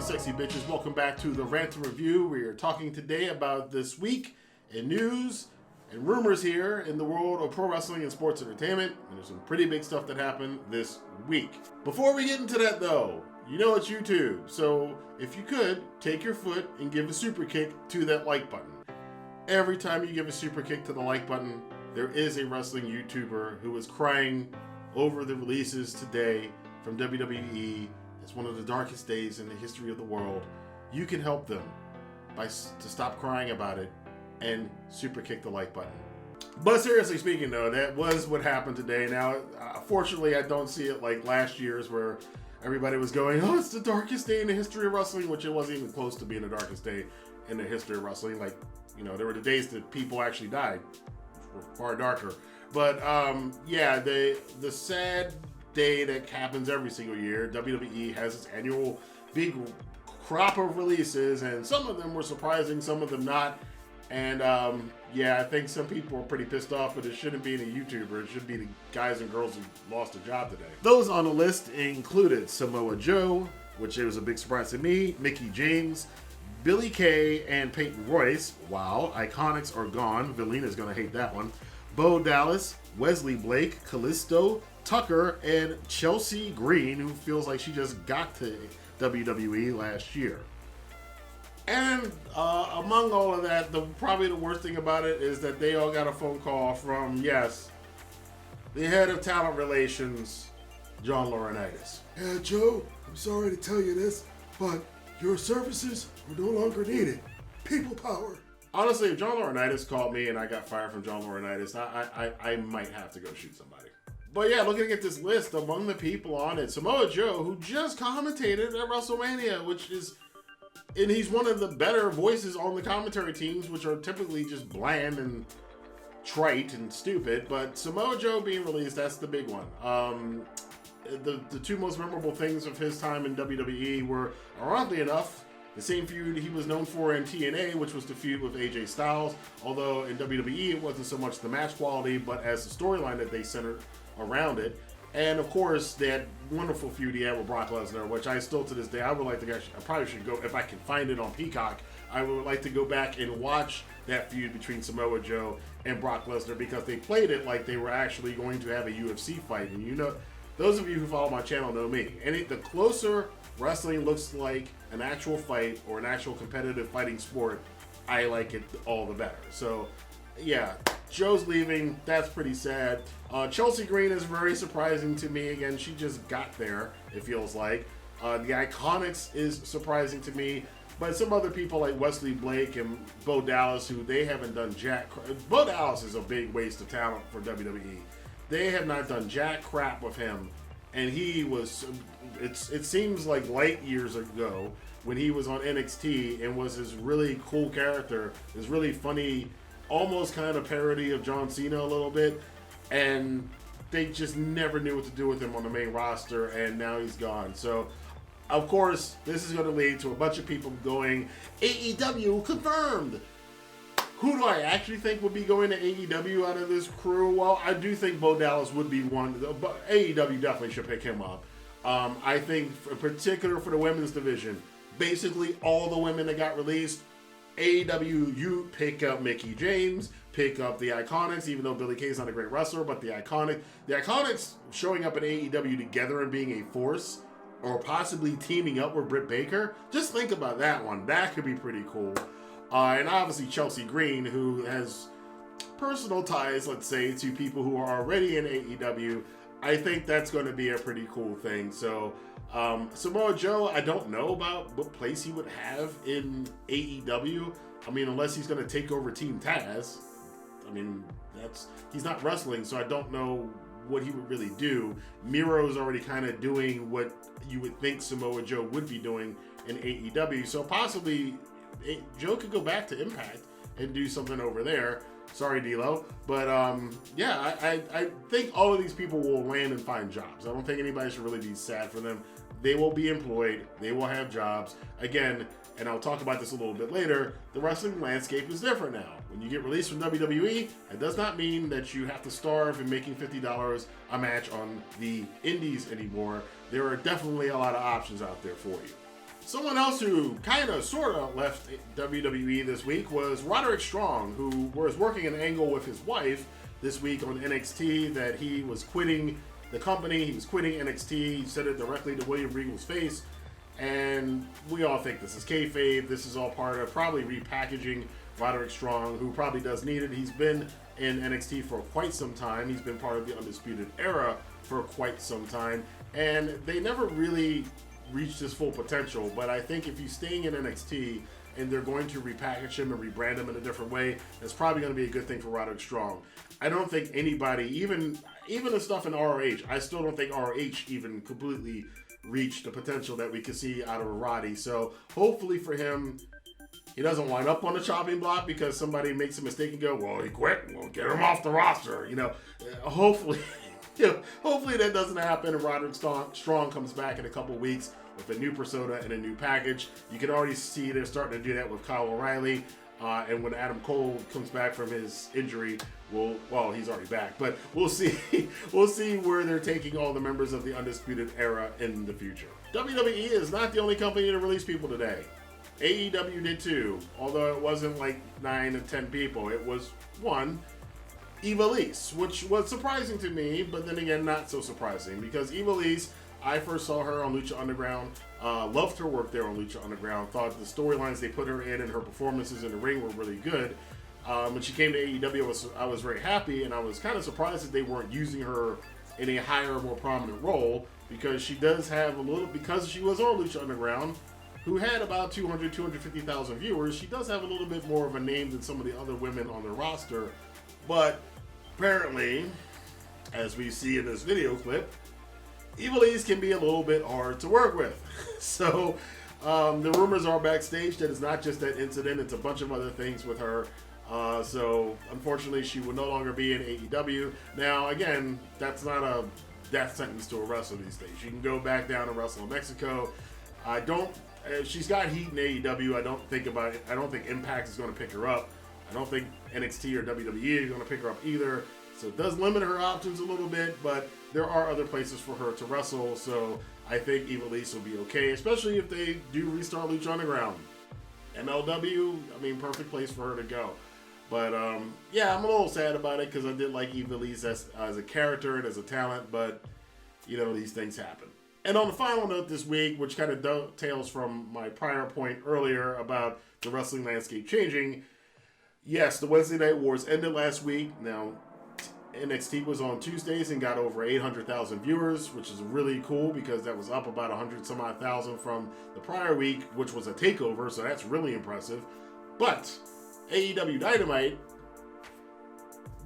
sexy bitches. Welcome back to the Rantin Review. We are talking today about this week in news and rumors here in the world of pro wrestling and sports entertainment. And there's some pretty big stuff that happened this week. Before we get into that though, you know it's YouTube. So if you could, take your foot and give a super kick to that like button. Every time you give a super kick to the like button, there is a wrestling YouTuber who is crying over the releases today from WWE. It's one of the darkest days in the history of the world. You can help them to stop crying about it and super kick the like button. But seriously speaking though, that was what happened today. Now, fortunately, I don't see it like last year's where everybody was going, oh, it's the darkest day in the history of wrestling, which it wasn't even close to being the darkest day in the history of wrestling. Like, you know, there were the days that people actually died, which were far darker. But yeah, the sad day that happens every single year, WWE has its annual big crop of releases, and some of them were surprising, some of them not. And yeah, I think some people are pretty pissed off, but it shouldn't be the YouTuber. It should be the guys and girls who lost a job today. Those on the list included Samoa Joe, which was a big surprise to me, Mickie James, Billie Kay, and Peyton Royce. Wow, Iconics are gone. Velina's gonna hate that one. Bo Dallas, Wesley Blake, Kalisto, Tucker, and Chelsea Green, who feels like she just got to WWE last year. And among all of that, probably the worst thing about it is that they all got a phone call from, yes, the head of talent relations, John Laurinaitis. Yeah, Joe, I'm sorry to tell you this, but your services are no longer needed. People power. Honestly, if John Laurinaitis called me and I got fired from John Laurinaitis, I might have to go shoot somebody. But yeah, looking at this list, among the people on it, Samoa Joe, who just commentated at WrestleMania, and he's one of the better voices on the commentary teams, which are typically just bland and trite and stupid. But Samoa Joe being released, that's the big one. The two most memorable things of his time in WWE were, ironically enough, the same feud he was known for in TNA, which was the feud with AJ Styles. Although in WWE, it wasn't so much the match quality, but as the storyline that they centered around it. And of course, that wonderful feud he had with Brock Lesnar, which I still to this day, I would like to, I probably should go, if I can find it on Peacock, I would like to go back and watch that feud between Samoa Joe and Brock Lesnar, because they played it like they were actually going to have a UFC fight. And you know, those of you who follow my channel know me. And the closer wrestling looks like an actual fight or an actual competitive fighting sport, I like it all the better. So yeah, Joe's leaving. That's pretty sad. Chelsea Green is very surprising to me. Again, she just got there, it feels like. The Iconics is surprising to me. But some other people like Wesley Blake and Bo Dallas, who they haven't done jack. Bo Dallas is a big waste of talent for WWE. They have not done jack crap with him. And he was, it seems like light years ago when he was on NXT and was this really cool character, this really funny, almost kind of parody of John Cena a little bit, and they just never knew what to do with him on the main roster, and now he's gone. So, of course, this is going to lead to a bunch of people going, AEW confirmed! Who do I actually think would be going to AEW out of this crew? Well, I do think Bo Dallas would be one, but AEW definitely should pick him up. I think, in particular for the women's division, basically all the women that got released, AEW, you pick up Mickie James, pick up the Iconics, even though Billie Kay is not a great wrestler, but the Iconics showing up in AEW together and being a force, or possibly teaming up with Britt Baker, just think about that one. That could be pretty cool. And obviously Chelsea Green, who has personal ties, let's say, to people who are already in AEW. I think that's going to be a pretty cool thing. So Samoa Joe, I don't know about what place he would have in AEW. I mean, unless he's going to take over Team Taz. I mean, he's not wrestling, so I don't know what he would really do. Miro's already kind of doing what you would think Samoa Joe would be doing in AEW. So possibly Joe could go back to Impact and do something over there. Sorry, D'Lo. But yeah, I think all of these people will land and find jobs. I don't think anybody should really be sad for them. They will be employed. They will have jobs. Again, and I'll talk about this a little bit later, the wrestling landscape is different now. When you get released from WWE, it does not mean that you have to starve in making $50 a match on the indies anymore. There are definitely a lot of options out there for you. Someone else who kind of, sort of left WWE this week was Roderick Strong, who was working an angle with his wife this week on NXT that he was quitting the company, he was quitting NXT, he said it directly to William Regal's face, and we all think this is kayfabe, this is all part of probably repackaging Roderick Strong, who probably does need it. He's been in NXT for quite some time, he's been part of the Undisputed Era for quite some time, and they never really reached his full potential, but I think if he's staying in NXT and they're going to repackage him and rebrand him in a different way, it's probably going to be a good thing for Roderick Strong. I don't think anybody, even the stuff in ROH, I still don't think ROH even completely reached the potential that we could see out of Roddy. So hopefully for him, he doesn't wind up on the chopping block because somebody makes a mistake and go, well, he quit, we'll get him off the roster. Hopefully that doesn't happen and Roderick Strong comes back in a couple weeks with a new persona and a new package. You can already see they're starting to do that with Kyle O'Reilly. And when Adam Cole comes back from his injury, he's already back, but we'll see where they're taking all the members of the Undisputed Era in the future. WWE is not the only company to release people today. AEW did too, although it wasn't like 9 and 10 people. It was one, Ivelisse, which was surprising to me, but then again, not so surprising because Ivelisse, I first saw her on Lucha Underground, loved her work there on Lucha Underground, thought the storylines they put her in and her performances in the ring were really good. When she came to AEW, I was very happy, and I was kind of surprised that they weren't using her in a higher, more prominent role because she does have because she was on Lucha Underground, who had about 250,000 viewers, she does have a little bit more of a name than some of the other women on the roster. But apparently, as we see in this video clip, Ivelisse can be a little bit hard to work with. So the rumors are backstage that it's not just that incident, it's a bunch of other things with her. So unfortunately, she will no longer be in AEW. Now, again, that's not a death sentence to a wrestler these days. She can go back down and wrestle in Mexico. She's got heat in AEW. I don't think Impact is going to pick her up. I don't think NXT or WWE are going to pick her up either. So it does limit her options a little bit, but there are other places for her to wrestle. So I think Ivelisse will be okay, especially if they do restart Lucha Underground. MLW, perfect place for her to go. But yeah, I'm a little sad about it because I did like Ivelisse as a character and as a talent, but these things happen. And on the final note this week, which kind of dovetails from my prior point earlier about the wrestling landscape changing, yes, the Wednesday Night Wars ended last week. Now, NXT was on Tuesdays and got over 800,000 viewers, which is really cool because that was up about 100-some-odd thousand from the prior week, which was a takeover, so that's really impressive. But AEW Dynamite,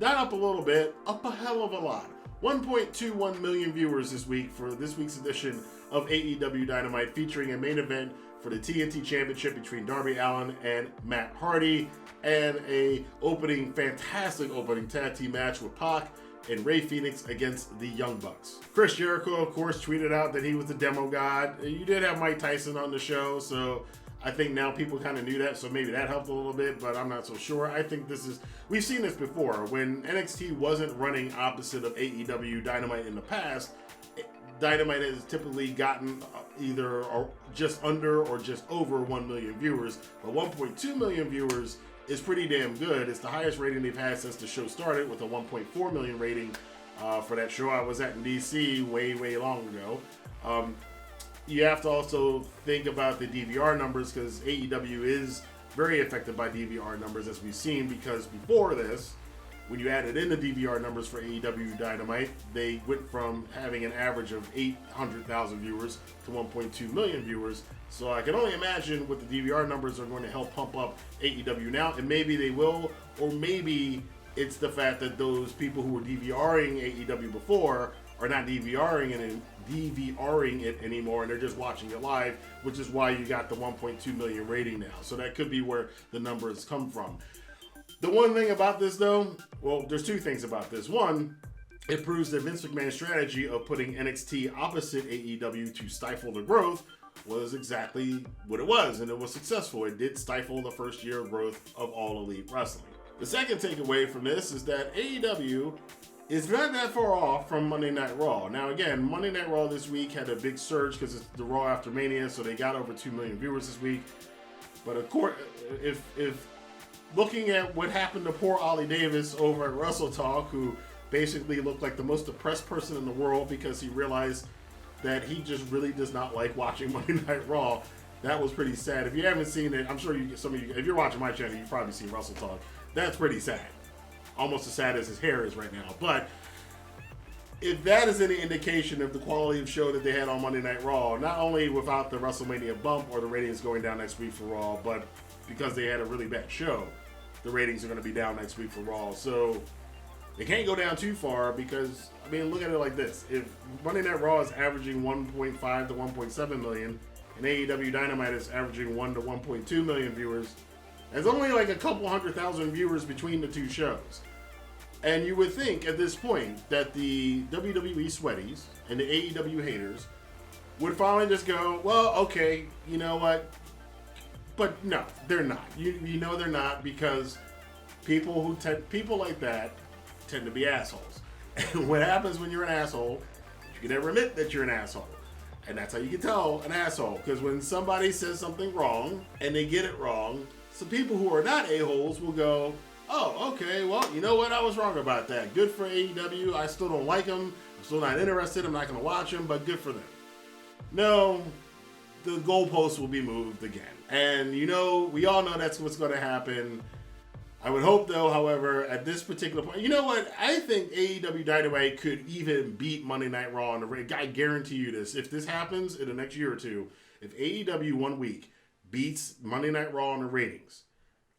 not up a little bit, up a hell of a lot. 1.21 million viewers this week for this week's edition of AEW Dynamite, featuring a main event for the TNT Championship between Darby Allin and Matt Hardy, and a fantastic opening tag team match with Pac and Rey Fenix against the Young Bucks. Chris Jericho, of course, tweeted out that he was the demo god. You did have Mike Tyson on the show, so I think now people kind of knew that, so maybe that helped a little bit, but I'm not so sure. I think we've seen this before. When NXT wasn't running opposite of AEW Dynamite in the past, Dynamite has typically gotten either just under or just over 1 million viewers, but 1.2 million viewers is pretty damn good. It's the highest rating they've had since the show started, with a 1.4 million rating for that show I was at in DC way long ago. You have to also think about the DVR numbers because AEW is very affected by DVR numbers, as we've seen, because before this, when you added in the DVR numbers for AEW Dynamite, they went from having an average of 800,000 viewers to 1.2 million viewers. So I can only imagine what the DVR numbers are going to help pump up AEW now, and maybe they will, or maybe it's the fact that those people who were DVRing AEW before are not DVRing it anymore, and they're just watching it live, which is why you got the 1.2 million rating now. So that could be where the numbers come from. The one thing about this, though, well, there's two things about this. One, it proves that Vince McMahon's strategy of putting NXT opposite AEW to stifle the growth was exactly what it was, and it was successful. It did stifle the first year of growth of All Elite Wrestling. The second takeaway from this is that AEW is not that far off from Monday Night Raw. Now, again, Monday Night Raw this week had a big surge because it's the Raw after Mania, so they got over 2 million viewers this week. But of course, if looking at what happened to poor Ollie Davis over at Wrestle Talk, who basically looked like the most depressed person in the world because he realized that he just really does not like watching Monday Night Raw. That was pretty sad. If you haven't seen it, I'm sure some of you, if you're watching my channel, you've probably seen Wrestle Talk. That's pretty sad. Almost as sad as his hair is right now. But if that is any indication of the quality of show that they had on Monday Night Raw, not only without the WrestleMania bump or the ratings going down next week for Raw, but because they had a really bad show, the ratings are going to be down next week for Raw. So they can't go down too far because, I mean, look at it like this. If Monday Night Raw is averaging 1.5 to 1.7 million, and AEW Dynamite is averaging 1 to 1.2 million viewers, there's only like a couple 100,000 viewers between the two shows. And you would think at this point that the WWE sweaties and the AEW haters would finally just go, well, okay, you know what? But no, they're not. You know they're not, because people like that tend to be assholes. And what happens when you're an asshole, you can never admit that you're an asshole. And that's how you can tell an asshole. Because when somebody says something wrong and they get it wrong, some people who are not a-holes will go, oh, okay, well, you know what? I was wrong about that. Good for AEW. I still don't like them. I'm still not interested. I'm not going to watch them, but good for them. No, the goalposts will be moved again. And, you know, we all know that's what's going to happen. I would hope, though, however, at this particular point, you know what? I think AEW Dynamite could even beat Monday Night Raw on the rate. I guarantee you this. If this happens in the next year or two, if AEW 1 week beats Monday Night Raw on the ratings,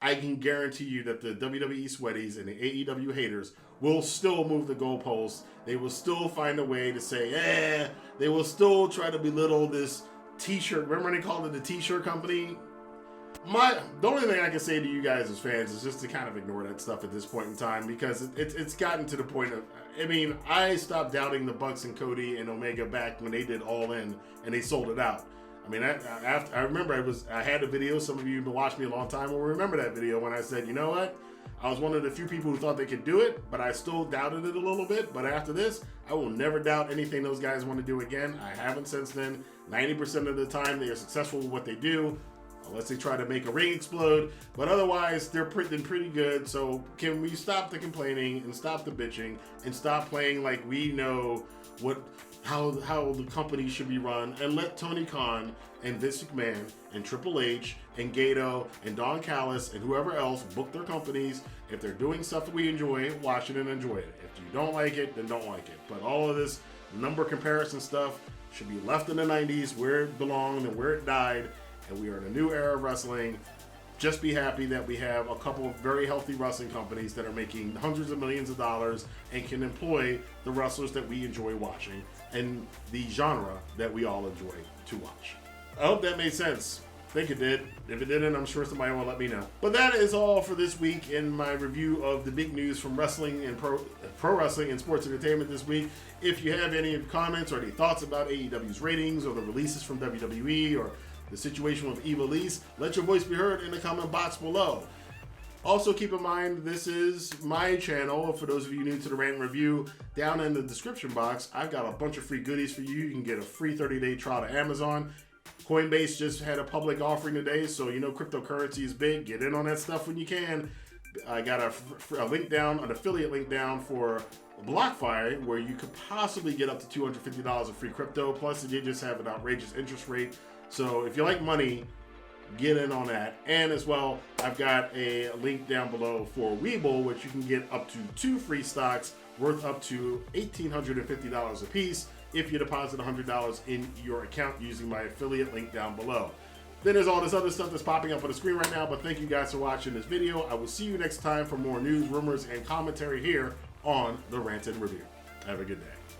I can guarantee you that the WWE sweaties and the AEW haters will still move the goalposts. They will still find a way to say, they will still try to belittle this t-shirt. Remember when they called it the t-shirt company? The only thing I can say to you guys as fans is just to kind of ignore that stuff at this point in time, because it's gotten to the point of, I mean, I stopped doubting the Bucks and Cody and Omega back when they did All In and they sold it out. I mean, I remember I had a video. Some of you have been watching me a long time will remember that video when I said, you know what? I was one of the few people who thought they could do it, but I still doubted it a little bit. But after this, I will never doubt anything those guys want to do again. I haven't since then. 90% of the time, they are successful with what they do, unless they try to make a ring explode. But otherwise, they're been pretty good. So can we stop the complaining and stop the bitching and stop playing like we know how the company should be run, and let Tony Khan and Vince McMahon and Triple H and Gato and Don Callis and whoever else book their companies. If they're doing stuff that we enjoy, watch it and enjoy it. If you don't like it, then don't like it. But all of this number comparison stuff should be left in the 90s where it belonged and where it died, and we are in a new era of wrestling. Just be happy that we have a couple of very healthy wrestling companies that are making hundreds of millions of dollars and can employ the wrestlers that we enjoy watching and the genre that we all enjoy to watch. I hope that made sense. I think it did. If it didn't, I'm sure somebody will let me know. But that is all for this week in my review of the big news from wrestling and pro wrestling and sports entertainment this week. If you have any comments or any thoughts about AEW's ratings or the releases from WWE or the situation with Eva Lise, let your voice be heard in the comment box below. Also, keep in mind, this is my channel. For those of you new to the Rantin Review, down in the description box, I've got a bunch of free goodies for you. You can get a free 30-day trial to Amazon. Coinbase just had a public offering today, so you know cryptocurrency is big. Get in on that stuff when you can. I got a link down, an affiliate link down for BlockFi, where you could possibly get up to $250 of free crypto. Plus, they just have an outrageous interest rate. So if you like money, get in on that. And as well, I've got a link down below for Webull, which you can get up to 2 free stocks worth up to $1,850 a piece if you deposit $100 in your account using my affiliate link down below. Then there's all this other stuff that's popping up on the screen right now, but thank you guys for watching this video. I will see you next time for more news, rumors, and commentary here on the Rantin Review. Have a good day.